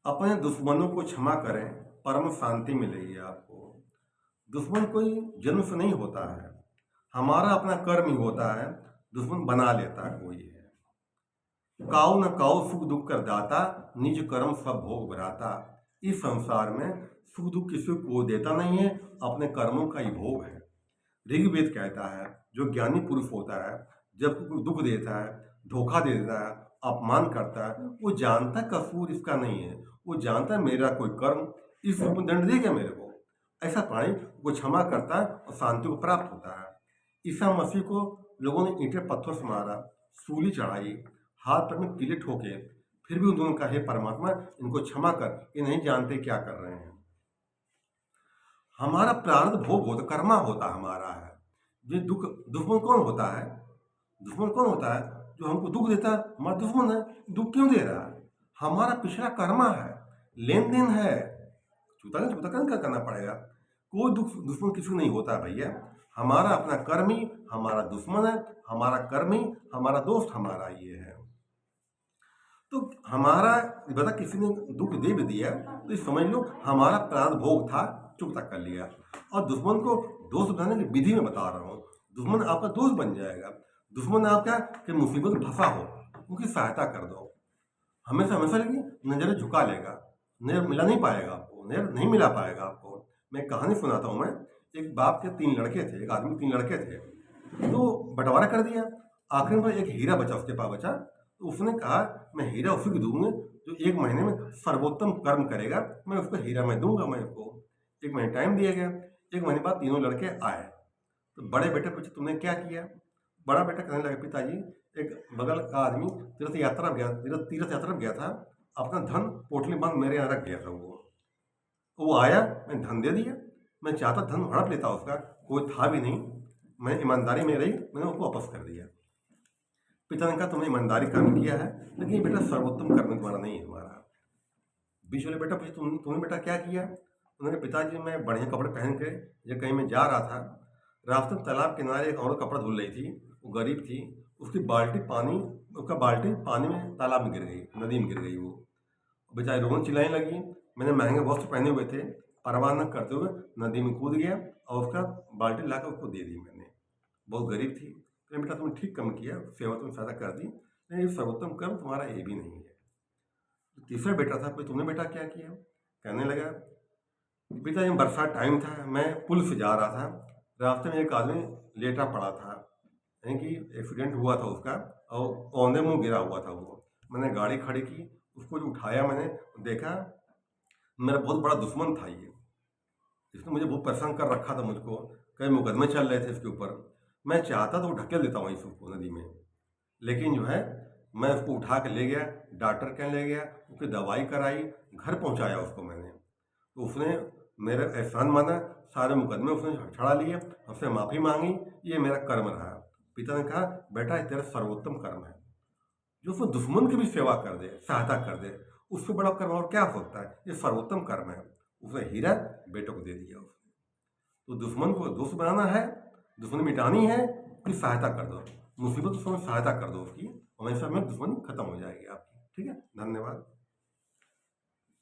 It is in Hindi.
अपने दुश्मनों को क्षमा करें, परम शांति मिलेगी आपको। दुश्मन कोई जन्म से नहीं होता है, हमारा अपना कर्म ही होता है, दुश्मन बना लेता कोई है। काऊ न काऊ सुख दुख कर दाता, निज कर्म सब भोग भराता। इस संसार में सुख दुख किसी को देता नहीं है, अपने कर्मों का ही भोग है। ऋग्वेद कहता है जो ज्ञानी पुरुष होता है, जब कोई दुख देता है, धोखा दे देता है, अपमान करता है, वो जानता कसूर इसका नहीं है, वो जानता है मेरा कोई कर्म इस रूप में दंड देगा मेरे को। ऐसा प्राणी वो क्षमा करता है और शांति को प्राप्त होता है। ईसा मसीह को लोगों ने ईंटें पत्थर से मारा, सूली चढ़ाई, हाथ पैर में कीले ठोके, फिर भी उन दोनों का हे परमात्मा इनको क्षमा कर, ये नहीं जानते क्या कर रहे हैं। हमारा प्रारब्ध भोग होता, कर्मा होता हमारा है। ये दुख दुश्मन कौन होता है? दुश्मन कौन होता है? जो हमको दुख देता है हमारा दुश्मन है। दुख क्यों दे रहा है? हमारा पिछला कर्मा है, लेन देन है। चूता क्या करना पड़ेगा? कोई दुश्मन किसी को नहीं होता भैया। हमारा अपना कर्म ही हमारा दुश्मन है, हमारा कर्म ही हमारा दोस्त हमारा ये है। तो हमारा बता किसी ने दुख दे भी दिया तो ये समझ लो हमारा प्रारब्ध भोग था, चुकता कर लिया। और दुश्मन को दोस्त बनाने की विधि में बता रहा हूँ। दुश्मन आपका दोस्त बन जाएगा। दुश्मन आपका कि मुसीबत में फंसा हो, उसकी सहायता कर दो। हमेशा हमेशा लगी नजर झुका लेगा, नजर मिला नहीं पाएगा आपको, नजर नहीं मिला पाएगा आपको। मैं एक कहानी सुनाता हूँ। मैं एक बाप के 3 लड़के थे, एक आदमी 3 लड़के थे, तो बंटवारा कर दिया। आखिर में एक हीरा बचा, उसके पास बचा। तो उसने कहा मैं हीरा उसी को दूंगा जो 1 महीने में सर्वोत्तम कर्म करेगा, मैं उसको हीरा मैं दूंगा। मैं उसको 1 महीने टाइम दिया गया। 1 महीने बाद तीनों लड़के आए तो बड़े बेटे पूछे तुमने क्या किया? बड़ा बेटा कहने लगा पिताजी एक बगल का आदमी तीर्थ यात्रा गया था, अपना धन पोटली बंद मेरे यहाँ रख गया था। वो आया, मैं धन दे दिया। मैं चाहता धन हड़प लेता, उसका कोई था भी नहीं। मैं ईमानदारी में रही, मैंने उसको वापस कर दिया। पिता ने कहा तुमने ईमानदारी कर्म किया है, लेकिन बेटा सर्वोत्तम कर्म तुम्हारा नहीं है हमारा। बीच वाले बेटा पूछे तुमने बेटा क्या किया? उन्होंने पिताजी मैं बढ़िया कपड़े पहन के ये कहीं मैं जा रहा था, रास्ते में तालाब किनारे एक औरत कपड़ा धुल रही थी, वो गरीब थी। उसका बाल्टी पानी में तालाब में गिर गई, नदी में गिर गई। वो बेचारी रोने चिल्लाने लगी। मैंने महंगे वस्त्र पहने हुए थे, परवाह न करते हुए नदी में कूद गया और उसका बाल्टी लाकर उसको दे दी मैंने। बहुत गरीब थी। तो बेटा तुमने ठीक काम किया, सेवा तुमने ज़्यादा कर दी, लेकिन सर्वोत्तम कर्म तुम्हारा ये भी नहीं है। तीसरा बेटा था, तुमने बेटा क्या किया? कहने लगा बेटा ये बरसात टाइम था, मैं पुल से जा रहा था, रास्ते में एक आदमी लेटा पड़ा था, यानी कि एक्सीडेंट हुआ था उसका और औंधे मुंह गिरा हुआ था वो। मैंने गाड़ी खड़ी की, उसको जो उठाया, मैंने देखा मेरा बहुत बड़ा दुश्मन था ये। इसने मुझे बहुत परेशान कर रखा था मुझको, कई मुकदमे चल रहे थे इसके ऊपर। मैं चाहता तो ढकेल देता हूँ इसको नदी में, लेकिन जो है मैं उसको उठा के ले गया, डॉक्टर के ले गया, उसकी दवाई कराई, घर पहुँचाया उसको मैंने। तो उसने मेरा एहसान माना, सारे मुकदमे उसने छड़ा लिए, उससे माफ़ी मांगी। ये मेरा कर्म रहा। पिता ने कहा बेटा ये तेरा सर्वोत्तम कर्म है। जो उसको दुश्मन की भी सेवा कर दे, सहायता कर दे, उससे बड़ा कर्म और क्या हो सकता है? ये सर्वोत्तम कर्म है। उसने हीरा बेटे को दे दिया उसने। तो दुश्मन को दोस्त बनाना है, दुश्मनी मिटानी है, उसकी सहायता कर दो, मुसीबत उसमें सहायता कर दो उसकी, हमेशा में दुश्मनी खत्म हो जाएगी आपकी। ठीक है, धन्यवाद।